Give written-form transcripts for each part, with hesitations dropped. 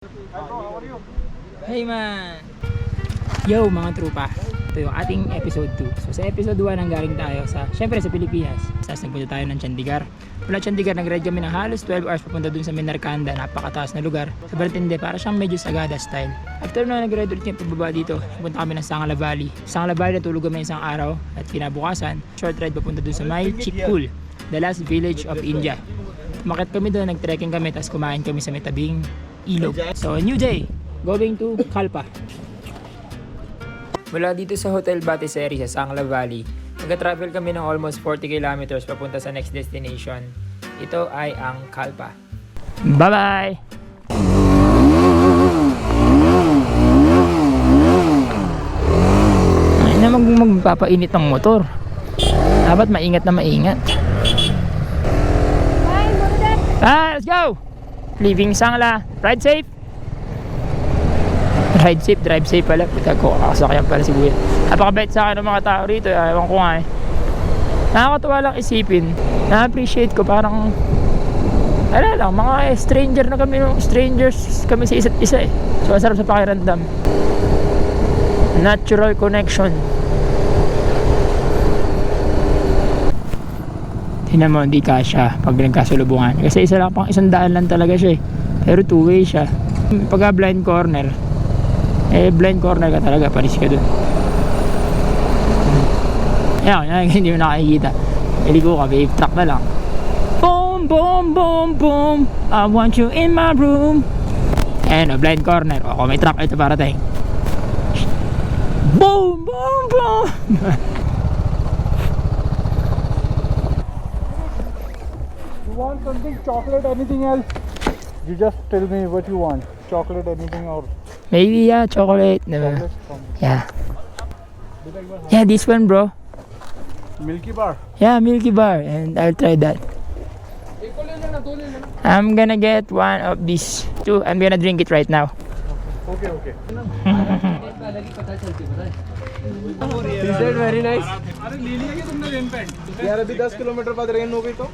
Hi bro, how are you? Hey man! Yo mga trupa, ito yung ating episode 2. So sa episode 1 nanggaling tayo syempre sa Pilipinas. Tapos nagpunta tayo ng Chandigarh. Mula Chandigarh nag-ride kami ng halos 12 hours papunta dun sa Minarkanda, napakataas na lugar. Sobrang tindi, para siyang medyo Sagada style. After na nag-ride ulit yung pababa dito, pupunta kami ng Sangla Valley. Sangla Valley natulog kami isang araw at kinabukasan, short ride papunta dun sa Mai Chikkul, the last village of India. Umakit kami doon, nag-trekking kami, tapos kumain kami sa may tabing ilog. So a new day, going to Kalpa. Mula dito sa Hotel Batiseri sa Sangla Valley, nag-travel kami ng almost 40 kilometers papunta sa next destination. Ito ay ang Kalpa. Bye-bye! Ay na magpapainit ng motor. Dapat maingat na maingat. Let's go! Leaving Sangla. Ride safe! Ride safe, drive safe pala. Puta ko, kakasakyan pala si Kuya. Napakabait sa akin ng mga tao rito. Ewan ko nga eh. Nakakatuwa lang isipin. Na-appreciate ko parang ala lang, mga stranger na kami. Strangers kami sa isa't isa eh. So, masarap sa pakiramdam. Natural connection. Tingnan mo, hindi kasya pag nagkasulubungan. Kasi isa lang, pang 100 lang talaga siya eh. Pero two-way siya. Pagka blind corner, blind corner ka talaga, paris ka dun. Yan, hindi mo nakikita. Iligo ka, wave track na lang. Boom, boom, boom, boom, I want you in my room. Ayan o, blind corner. O, may truck ito para tayo. Boom, boom, boom. You want something chocolate, anything else? You just tell me what you want. Chocolate, anything or Maybe yeah, chocolate. chocolate? Yeah. Yeah, this one bro. Milky bar. Yeah, Milky Bar, and I'll try that. I'm gonna get one of these two. I'm gonna drink it right now. Okay, okay. Is that very nice? अरे ले लिया क्या तुमने rain pant? यार अभी 10 किलोमीटर बाद रेन हो गई तो?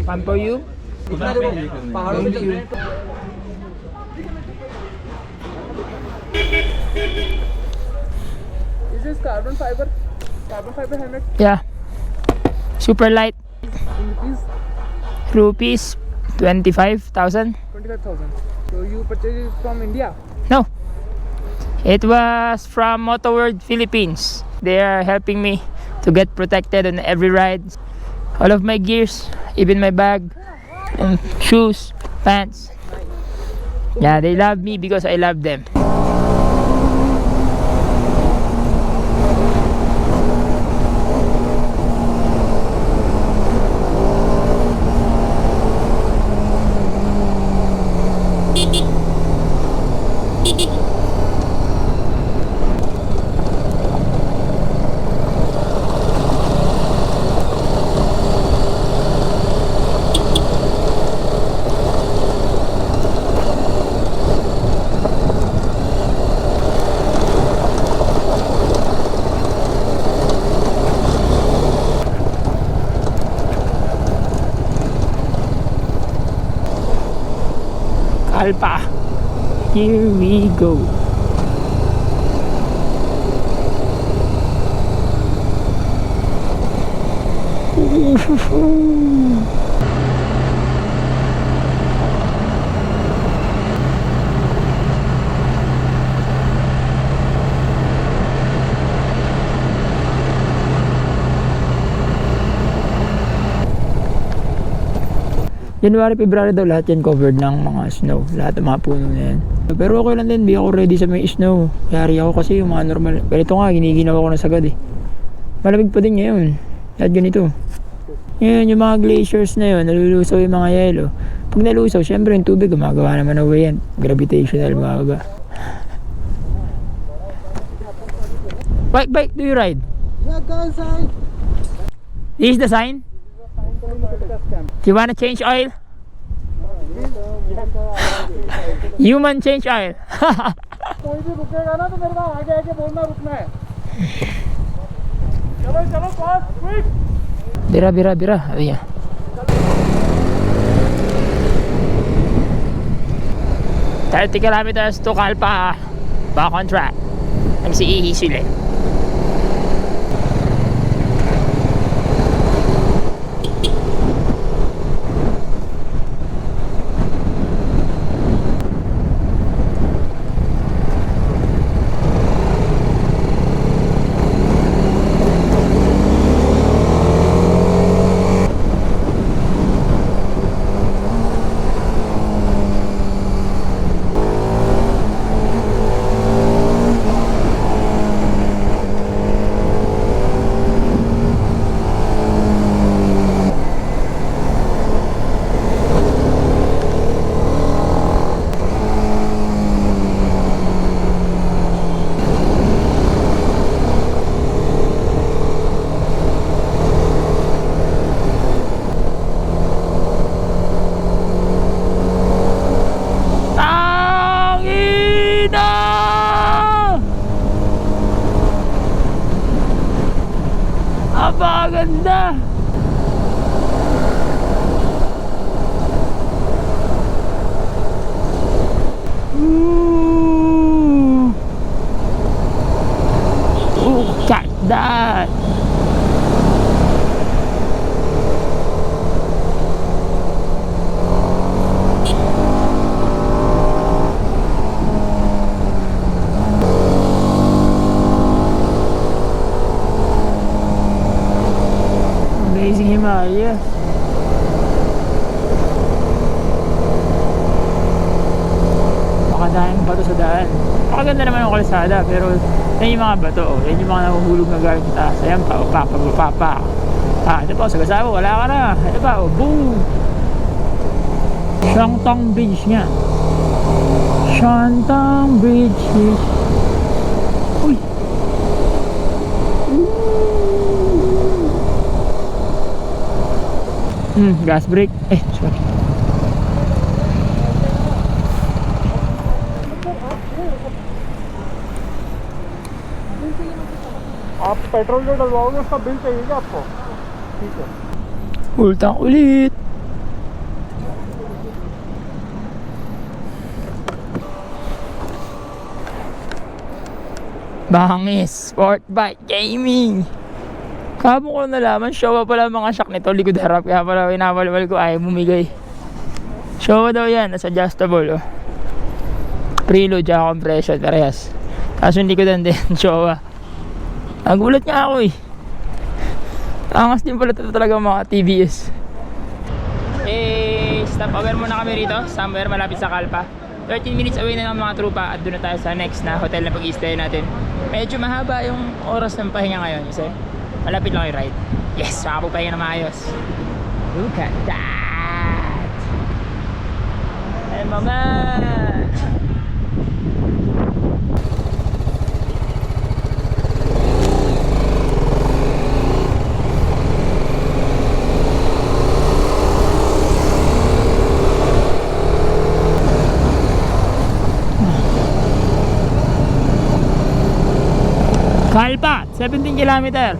One for you. पहाड़ों में चल रहे हैं। Is this carbon fiber? Carbon fiber helmet? Yeah. Super light. In Rupees rupees 25,000. 25,000. So you purchased it from India? No. It was from Moto World Philippines. They are helping me to get protected on every ride. All of my gears, even my bag, and shoes, pants. Yeah, they love me because I love them. Kalpa. Here we go. January, February daw lahat yan covered ng mga snow. Lahat ng mga puno na yan. Pero okay lang din, di ako ready sa may snow. Yari ako kasi yung mga normal. Pero ito nga, giniginawa ko na sagad eh. Malamig pa din ngayon. Lahat ganito. Ngayon, yung mga glaciers na yun, nalulusaw yung mga yelo. Pag nalusaw, syempre yung tubig, gumagawa naman ng way yan. Gravitational, mga What bike do you ride? Yeah, guys, I. This is the sign? Do you wanna change oil? Human change oil. कोई भी रुकेगा ना तो मेरे को आगे आके बोलना रुकना है। चलो चलो पास quick. Bira. Ayan. 30 kilometers to Kalpa. Back on track. Nagsiihi sila. Napakaganda! Look at that! Amazing Himalaya. Makadahing bato sa daan. Makaganda naman ang kalsada, pero yan yung mga bato. Yan yung mga nahuhulog na galing sa taas. Ayan pa, papa. Ito pa, sa kasama, wala ka na. Ito pa, boom! Shantung Bridge nga. Shantung Bridge. Uy! Gas brake. Sorry. आप पेट्रोल जो डलवाओगे उसका बिल चाहिए क्या आपको? ठीक है. Ultang ulit. Bangis Sport Bike Gaming. Kamo ko nalaman, Showa pala mga shock nito, likod harap. Kaya pala inawal-wal ko, ayaw bumigay. Showa daw yan, nasa adjustable. Preload at compression, parehas. Kaso hindi ko din Showa. Nagulat nga ako eh. Angas din pala ito talaga mga TBS. Stop over muna kami rito, somewhere malapit sa Kalpa. 13 minutes away na ng mga trupa at doon na tayo sa next na hotel na pag-i-stay natin. Medyo mahaba yung oras ng pahinga ngayon kasi malapit lang yung ride. Yes, makapagpahinga na maayos. Look at that! Hey mama! Kalpa, 17 kilometer.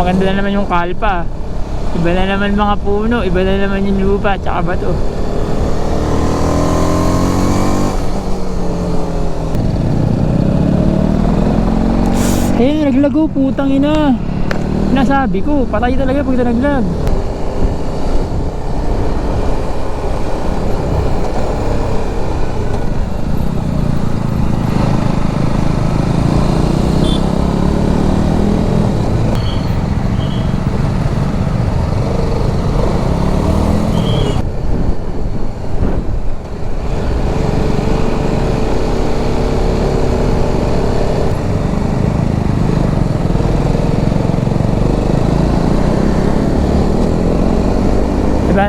Maganda na naman yung Kalpa. Iba na naman mga puno, iba na naman yung lupa tsaka bato. Naglago, putang ina. Nasabi ko, patay talaga pag naglag.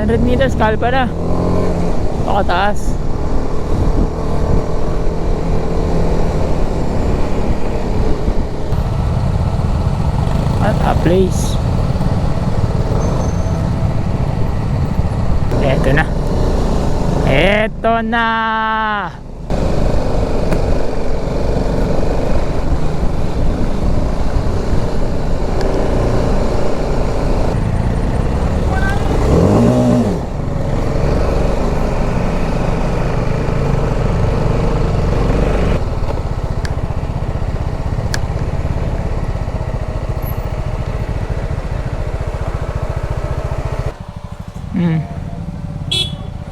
100 meters, kalpa na. Pakataas. At a place. Eto na. Eto na.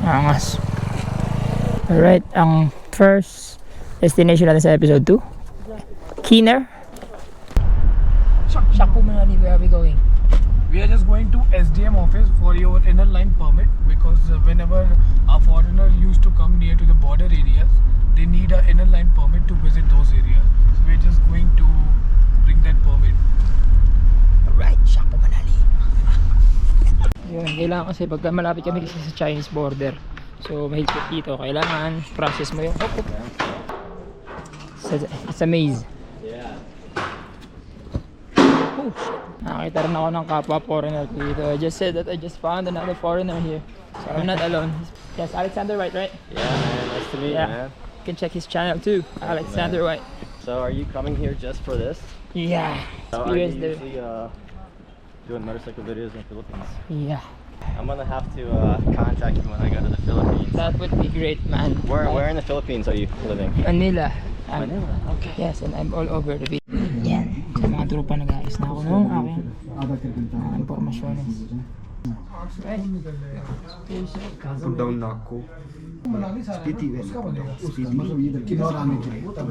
Angas. Alright, ang first destination natin sa episode 2, Keener. Shakpo Manali, where are we going? We are just going to SDM office for your inner line permit because whenever a foreigner used to come near to the border areas, they need an inner line permit to visit those areas. So we're just going to bring that permit. Alright, Shakpo Manali. Yun, kailangan kasi pagka malapit kami kasi sa Chinese border. So, mahigpit dito. Kailangan process mo yung... It's a maze. Yeah. Oh, shit. Nakakita rin ako ng kapwa foreigner dito. I just said that I just found another foreigner here. So, I'm not alone. Yes, Alexander White, right? Yeah, man. Nice to meet you, man. You can check his channel too, Alexander White. So, are you coming here just for this? Yeah. So, are you Experience the... usually doing motorcycle videos in the Philippines? Yeah. I'm gonna have to contact you when I go to the Philippines. That would be great, man. Where in the Philippines are you living? Manila. Manila, okay. Yes, and I'm all over the video. Yan. Sa mga tropa nag-aayos na ako nung aking impormasyones. Put down नाक को स्पीति वेल स्पीति मतलब इधर किन्नौर आने के लिए तब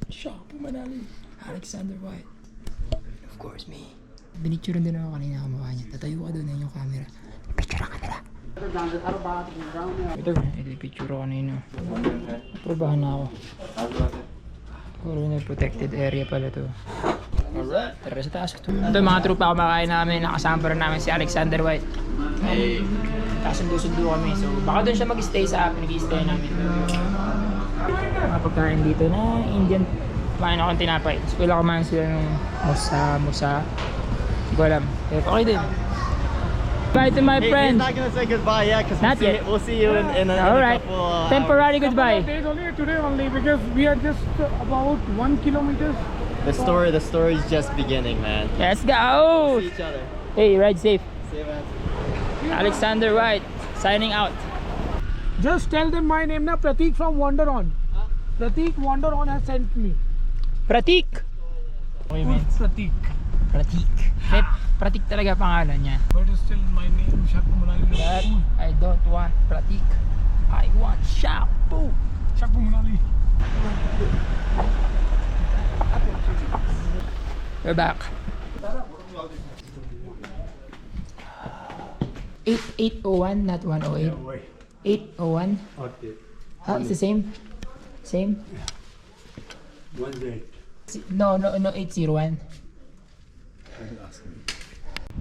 Shakpo Manali, Alexander White. Of course, me. Binicturean din ako kanina kamukha niya. Tatayo ka doon na yung camera. Picture ka nila. Ito picture ako kanina. Probahan na ako. Puro na protected area pala to. Alright. Tara sa taas. Ito mga trupa kumakain namin. Nakasama pa rin namin si Alexander White. Hey. Kasundo-sundo kami. So baka doon siya mag-stay sa pinag-i-stay namin. Mga pagkain dito na Indian. Kumain akong tinapay. So kailangan kumain sila ng musa. Hindi ko alam. Pero okay din. Bye to my friend. He's not gonna say goodbye yet because Not yet. we'll see you in a Alright. couple Temporary Couple goodbye. of days only, today only, because we are just about 1 kilometer. hours. The story's just beginning, man. Let's go. See each other. Hey, ride safe. See you, man. Alexander White signing out. Just tell them my name na Pratik from Wander On. Pratik Wander On has sent me. Pratik. Okay, man. Pratik. Pratik. Pratik talaga pangalan niya. But it's still my name, Shakpo Manali. But I don't want Pratik. I want Shakpo. Shakpo Manali. We're back. 801, not 108. 801. Okay. Huh? It's the same? Same? 1 No, 801.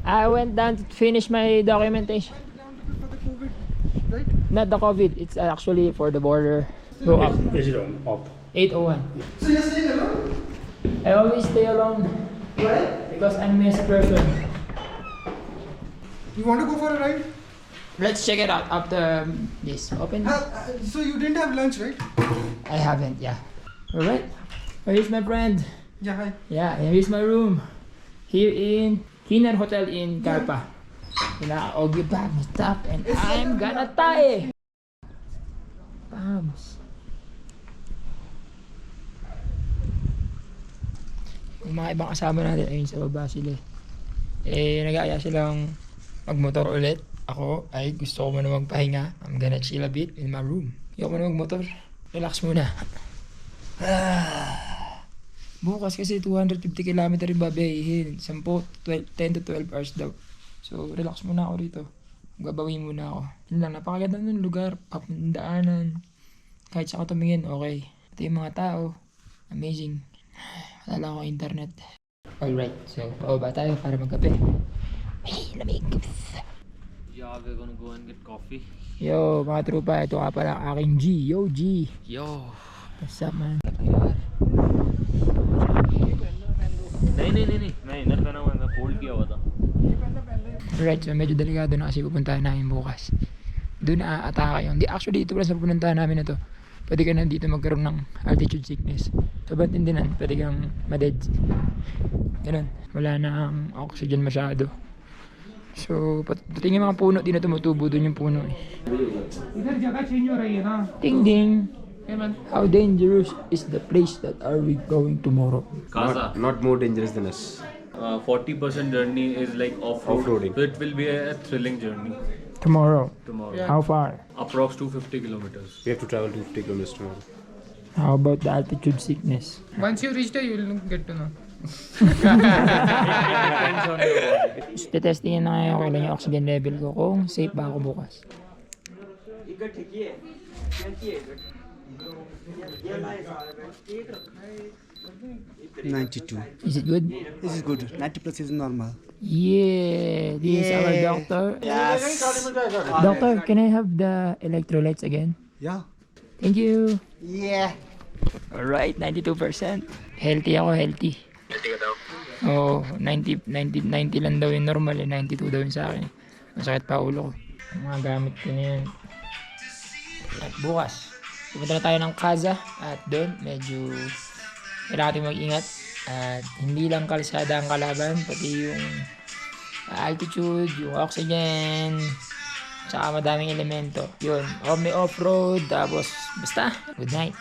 I went down to finish my documentation. For the COVID, right? Not the COVID, it's actually for the border. Go up. 801. So you're staying alone? I always stay alone. Why? Because I'm a messy person. You want to go for a ride? Let's check it out after this. Open. So you didn't have lunch, right? I haven't, yeah. Alright. Here's my friend. Yeah, hi. Yeah, and here's my room. Here in Keener Hotel in Carpa. I'll give back my stuff and I'm gonna tie. Pams. Yung mga ibang kasama natin ayun sa baba sila. Nag-aaya silang magmotor ulit. Ako ay gusto ko muna magpahinga. I'm gonna chill a bit in my room. Ayoko muna magmotor. Relax muna. Bukas kasi 250 km rin babayihin. 10 to 12 hours daw. So relax muna ako rito. Gabawi muna ako. Yun lang, napakaganda ng lugar. Papandaanan. Kahit sa tumingin, okay. Ito yung mga tao. Amazing. Wala lang ako internet. Alright, so pababa tayo para magkape. Ay, lamig. Yeah, we're gonna go and get coffee. Yo, mga trupa, ito ka pala ang aking G. Yo, G. Yo. What's up, man? नहीं मैं इनर पहना हुआ मैं फोल्ड किया हुआ था. Alright, so medyo delikado na kasi pupuntahan namin bukas. Doon na aatake yun. Actually, dito pala sa pupuntahan namin na to. Pwede ka na dito magkaroon ng altitude sickness. So, ba't hindi nan? Pwede kang maded. Ganun. Wala na ang oxygen masyado. So, pati yung mga puno, di na tumutubo doon yung puno eh. Ding ding! How dangerous is the place that are we going tomorrow? Kaza. Not more dangerous than us. 40% journey is like off-roading. Off-roading. So it will be a thrilling journey Tomorrow? tomorrow. How far? Approx 250 kilometers. We have to travel 250 kilometers tomorrow. How about the altitude sickness? Once you reach there, you will get to know. Testingin na ngayon kailan yung oxygen level ko kung safe ba ako bukas. 92. Is it good? This is good. 90 plus is normal. Yeah, this is our doctor. Yes. Doctor, can I have the electrolytes again? Yeah. Thank you. Yeah. Alright, 92%. Healthy ako, healthy. Healthy ka daw? Oo, 90 lang daw yung normal, 92 daw yung sa akin. Masakit pa ulo ko. Ang mga gamit ko na yan. At bukas, pupunta na tayo ng Kaza at doon medyo kailangan natin mag-ingat. At hindi lang kalsada ang kalaban, pati yung altitude, yung oxygen, tsaka madaming elemento. Yun, may off-road, tapos basta, good night.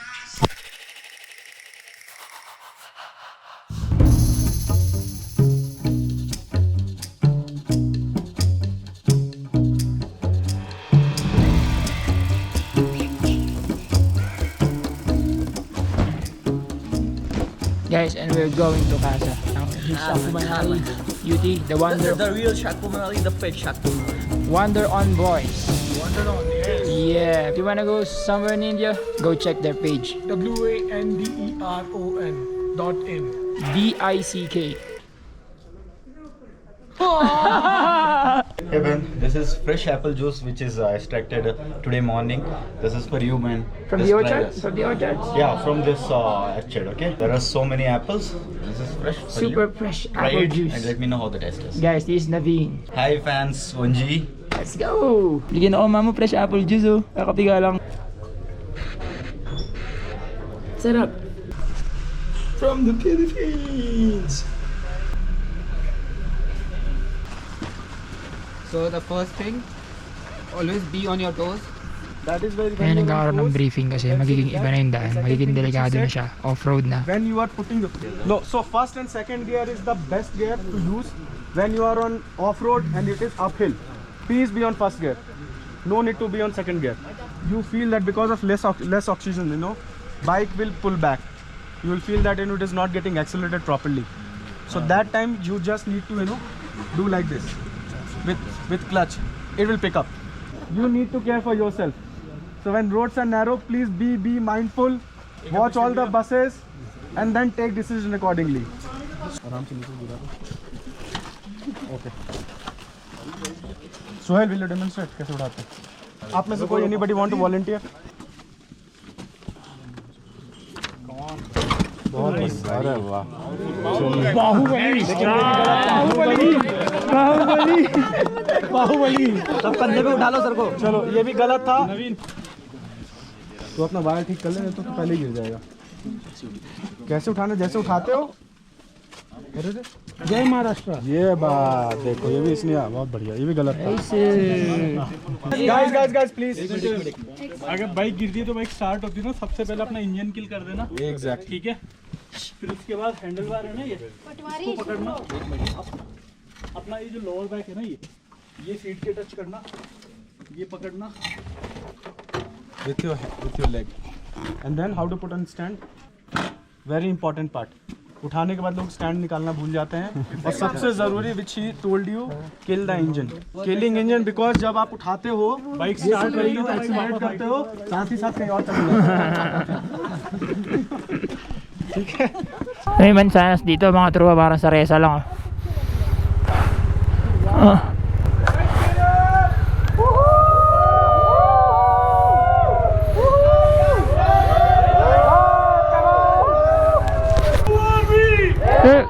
Guys, and we're going to Kaza. This is Shakumanali, UT, the wonder, The real Shakumanali, the fake Shakumanali. wonder on boys. Wonder on, yes. Yeah, if you wanna go somewhere in India, go check their page. WANDERON.in. DICK. Hey Ben, this is fresh apple juice which is extracted today morning. This is for you, man. From Just the try orchard? this. From the orchard? Yeah, from this orchard. Okay, there are so many apples. This is fresh for Super you. fresh Try apple it juice. and let me know how the taste is. Guys, this is Naveen. Hi fans, Unji. Let's go! Bigyan ako mama fresh apple juice oh. Kakapiga lang. Sarap. From the Philippines. So the first thing, always be on your toes. That is where Kaya nagkakaroon ng briefing kasi magiging iba na yung daan. Magiging delikado na siya. Off-road na. when you are putting the so first and second gear is the best gear to use when you are on off-road and it is uphill. Please be on first gear, no need to be on second gear. You feel that because of less oxygen, bike will pull back. You will feel that it is not getting accelerated properly. So that time you just need to do like this with clutch. It will pick up. You need to care for yourself. So when roads are narrow, please be mindful. Watch all the buses and then take decision accordingly. Okay. Sohail, will you demonstrate कैसे उड़ाते हैं? आप में से कोई anybody want to volunteer? Baahubali सब कंधे पे उठा लो सर को. चलो ये भी गलत था. तो अपना वायर ठीक कर ले, नहीं तो पहले ही गिर जाएगा. कैसे उठाना, जैसे उठाते हो. जय महाराष्ट्र. ये बात देखो, ये भी इसने बहुत बढ़िया, ये भी गलत था. Guys please. अगर बाइक गिरती है तो बाइक स्टार्ट होती है ना, सबसे पहले अपना इंजन किल कर देना. एग्जैक्ट. ठीक है, फिर उसके बाद हैंडल बार है ना, ये इसको पकड़ना. अपना ये जो लोअर बैक है ना, ये सीट के टच करना, ये पकड़ना. with your leg. And then how to put on stand. Very important part. उठाने के बाद लोग स्टैंड निकालना भूल जाते हैं. और सबसे जरूरी which he told you, kill the engine. Killing engine because जब आप उठाते हो, बाइक स्टार्ट करते हो, एक्सीलरेट करते हो, साथ ही साथ कहीं और चले जाते हो. May mansanas dito mga trupa, parang sa resa lang.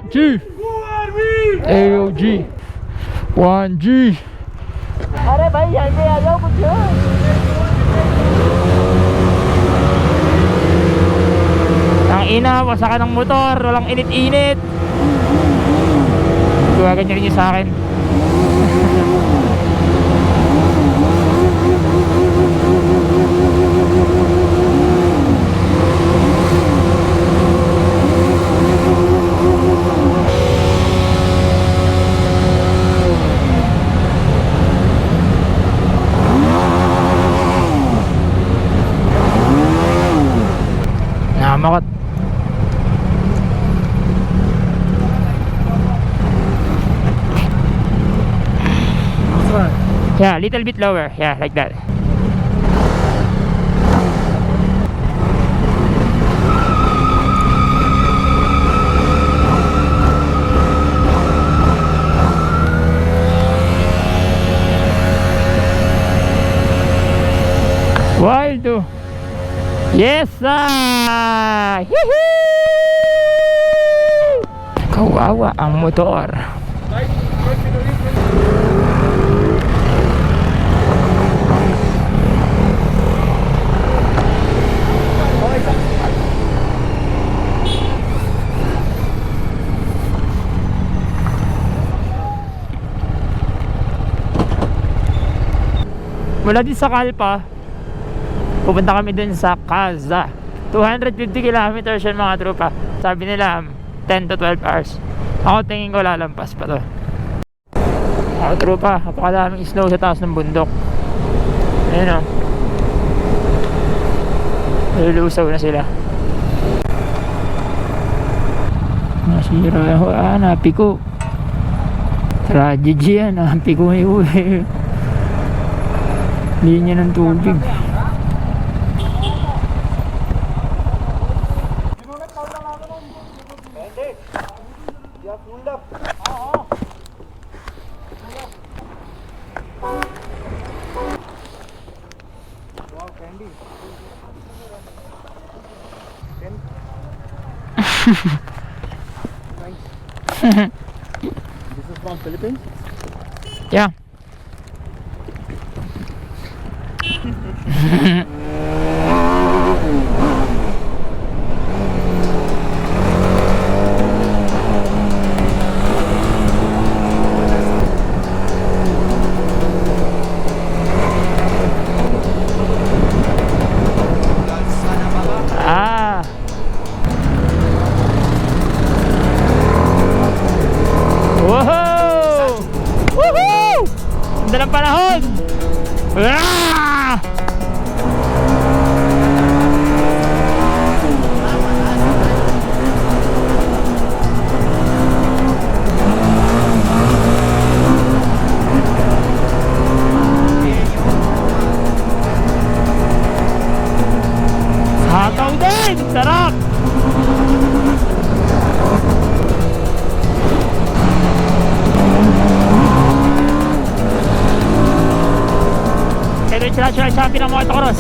G AOG 1G. अरे भाई यहाँ पे आ जाओ कुछ. Ang ina, wasakan ng motor, walang init-init. Tuwagan nyo rin yun sa akin. Nakamakot. Yeah, little bit lower. Yeah, like that. Wild too. Yes, sir! Kawawa ang motor. Mula din sa Kalpa, pupunta kami dun sa Kaza. 250 kilometers yun mga tropa. Sabi nila 10 to 12 hours. Ako tingin ko lalampas pa to. Mga tropa, napakadaming snow sa taas ng bundok. Ayun o. Lulusaw na sila. Nasira ako. Napi ko. Tragedy yan. Napi ko may uwi. Linya ng tubig. This is from Philippines? Yeah. Woohoo! Woohoo! Ganda ng panahon! Ah! Hataw din! Sarap! Sila sa pinamotocross.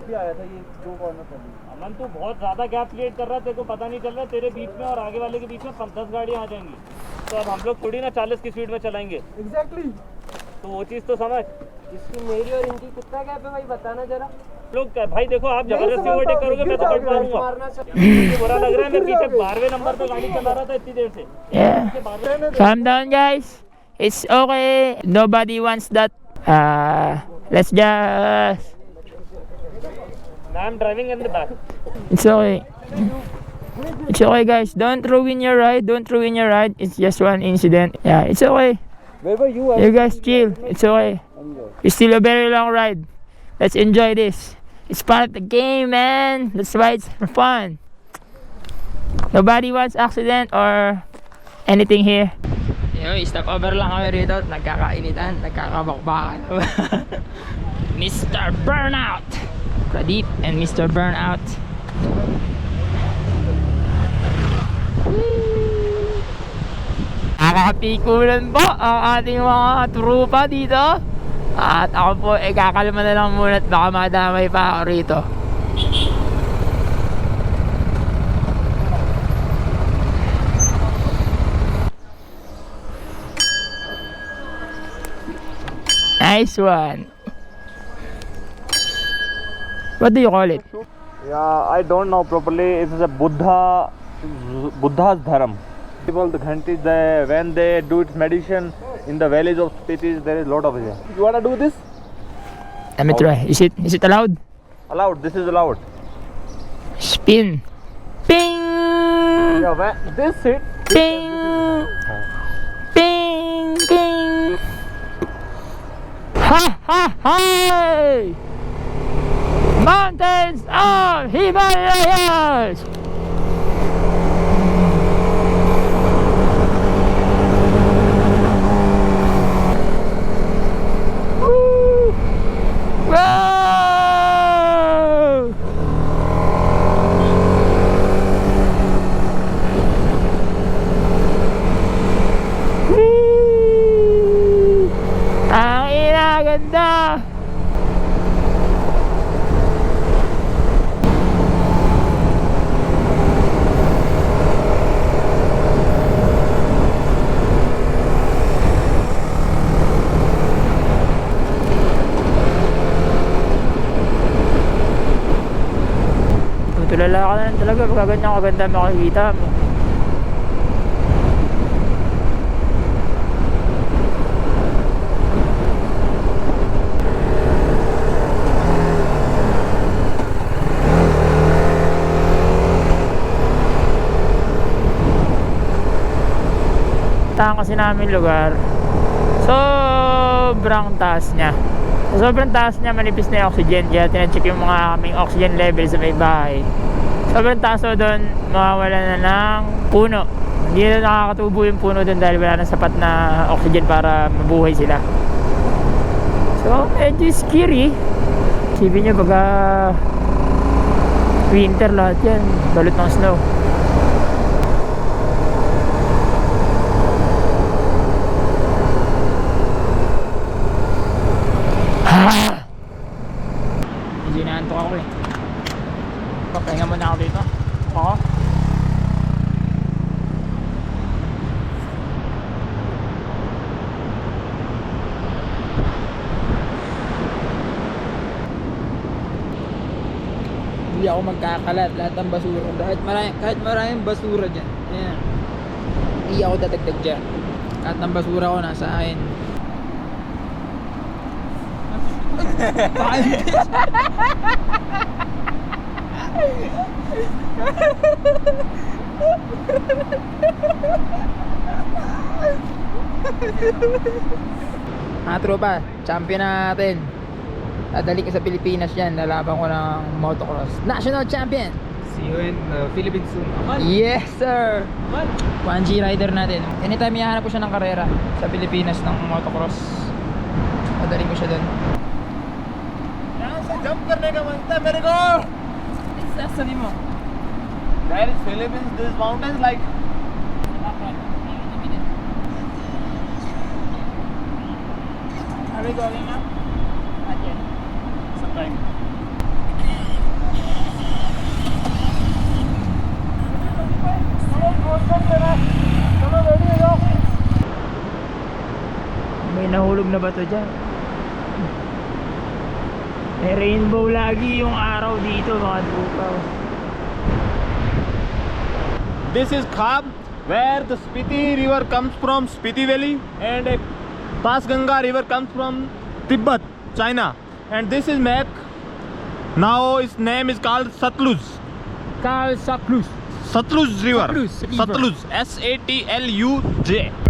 भी आया था ये 2 कॉर्नर पहले। अमन तू बहुत ज़्यादा gap create कर रहा है, तेरे को पता नहीं चल रहा है, तेरे बीच में और आगे वाले के बीच में 10 गाड़ियाँ आ जाएंगी, तो अब हम लोग थोड़ी ना 40 की स्पीड में चलाएंगे। एग्जैक्टली। तो वो चीज़ तो समझ। इसकी मेरी और इनकी कितना गैप है भाई, बताना जरा। लोग भाई देखो, आप जबरदस्ती ओवरटेक करोगे मैं तो कट मारूंगा। मुझे बुरा लग रहा है, मैं पीछे 12वें नंबर पे गाड़ी चला रहा था इतनी देर से। Yeah. Calm down, guys. It's okay. Nobody wants that. Let's just. I am driving in the back. It's okay. It's okay, guys. Don't ruin your ride. Don't ruin your ride. It's just one incident. Yeah, it's okay. Where were you? You guys chill. It's okay. It's still a very long ride. Let's enjoy this. It's part of the game, man. That's why it's fun. Nobody wants accident or anything here. Stop over lang kami rito. Nagkakainitan, nagkakabakbakan. Mr. Burnout. Pradeep and Mr. Burnout. Nakakapikulan po ang ating mga trupa dito. At ako po kakalma na lang muna at baka madamay pa ako rito. Nice one. What do you call it? Yeah, I don't know properly. It is a Buddha's dharam. People, the Ghantis, when they do its meditation in the valleys of Spiti, there is a lot of it. You wanna do this? Let me try. Is it allowed? Allowed. This is allowed. Spin. Ping. Yeah, this hit. Ping. Ping. Ping. Ha ha ha! Mountains of Himalayas. Woo! Whoa! Woo! Ang inaganda! Tulala ka na talaga pagka ganyan kaganda makikita mo. Tahan kasi namin lugar, sobrang taas niya. Sobrang taas niya, manipis na yung oxygen. Kaya tinacheck yung mga aming oxygen level sa may bahay. Sobrang taas o doon, mawawala na ng puno. Hindi na nakakatubo yung puno doon dahil wala na sapat na oxygen para mabuhay sila. So, medyo scary. Isipin nyo pagka winter lahat yan, balot ng snow. Medyo naantok ako eh. Papahinga muna ako dito. Oo. Hindi ako magkakalat. Lahat ng basura. Kahit maraming basura dyan. Ayan. Hindi ako dadagdag dyan. Lahat ng basura ko nasa akin. Mga tropa, champion na natin. Dadali ko sa Pilipinas yan. Lalaban ko ng motocross. National champion! See you in Philippines soon. Yes sir! 1G rider natin. Anytime ihahanap ko siya ng karera sa Pilipinas ng motocross, dadali ko siya dun. Jump करने का मन था मेरे को. Sasabi mo. There is Philippines, these mountains like. Are we going now? Not yet. Sometime. May nahulog na ba to dyan? May rainbow lagi yung araw dito mga tropa. This is Khab, where the Spiti river comes from Spiti Valley, and a Pasganga river comes from Tibet, China. And this is Mek. Now its name is called Satluj. Satluj river. Satluj. S-A-T-L-U-J.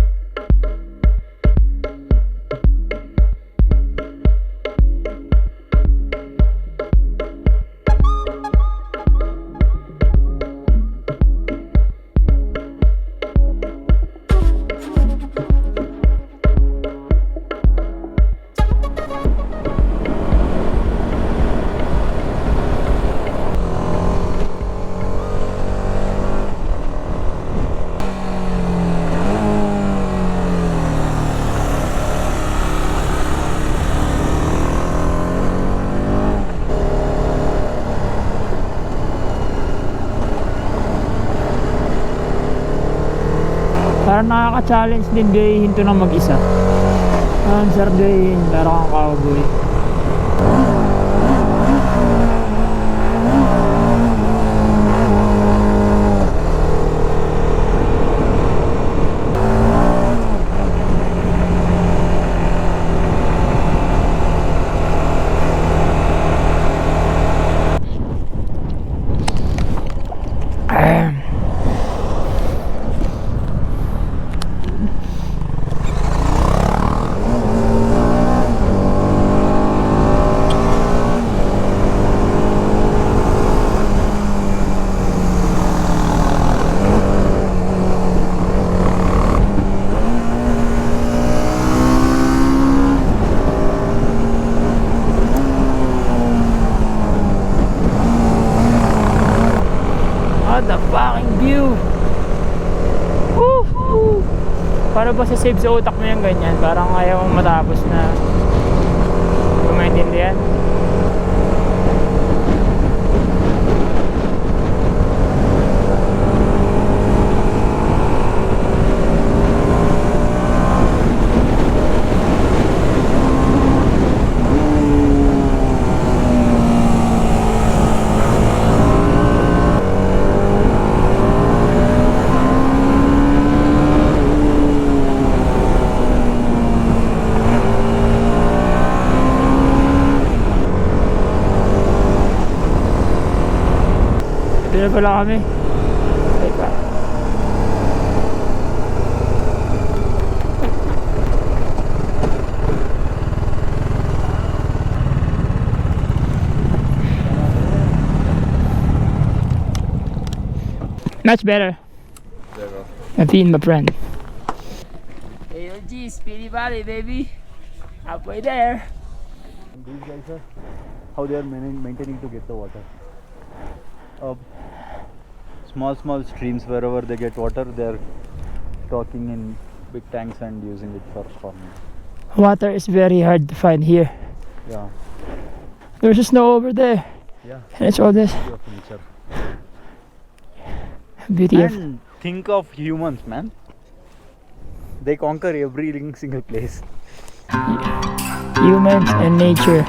Parang nakaka-challenge din gayihin to ng mag-isa. Ang sarap gayihin, parang kang cowboy. The fucking view. Woo! Para ba sa save sa utak mo yung ganyan? Parang ayaw mong matapos na. Kung maintindihan. Ito na pala kami. Teka. Much better. I'm feeling my friend. Hey, OG, Spiti Valley, baby. Halfway there. These guys are how they are maintaining to get the water. Small streams, wherever they get water, they are stocking in big tanks and using it for farming. Water is very hard to find here. Yeah. There's just snow over there. Yeah. And it's all this Beauty of nature. beauty of. And think of humans, man. They conquer every single place. Humans and nature.